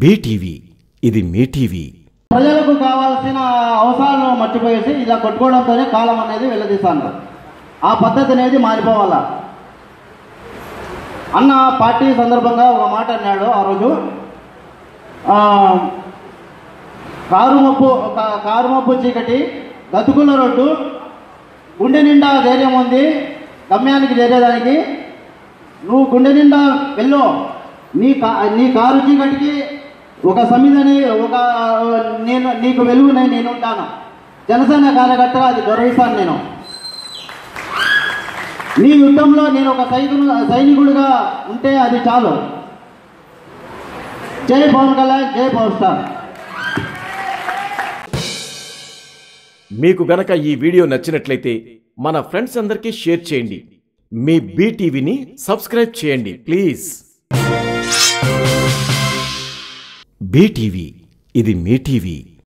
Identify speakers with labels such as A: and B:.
A: BTV ఇది మీ TV.
B: ప్రజలకు కావాల్సిన అవసరాలను మర్చిపోయేసి ఇలా కొట్టుకోవడంతోనే కాలం అనేది వెళ్ళదీస్తాను. ఆ పద్ధతి అనేది మారిపోవాలా. అన్న పార్టీ సందర్భంగా ఒక మాట అన్నాడు ఆ రోజు. కారుమబ్బు చీకటి, గతుకుల రోడ్డు, గుండె నిండా ధైర్యం ఉంది గమ్యానికి చేరేదానికి. నువ్వు గుండె నిండా వెళ్ళు, నీ కారు చీకటికి ఒక సమిదని, నీకు వెలుగునే నేను ఉంటాను. జనసేన కార్యకర్తగా అది గౌరవిస్తాను. నేను నీ యుద్ధంలో నేను ఒక సైనికుడిగా ఉంటే అది చాలు. జై పవన్ కళ్యాణ్, జై పవర్ స్టార్.
A: మీకు గనక ఈ వీడియో నచ్చినట్లయితే మన ఫ్రెండ్స్ అందరికీ షేర్ చేయండి. మీ బీటీవీని సబ్స్క్రైబ్ చేయండి ప్లీజ్. బీటీవీ ఇది మీ టీవీ.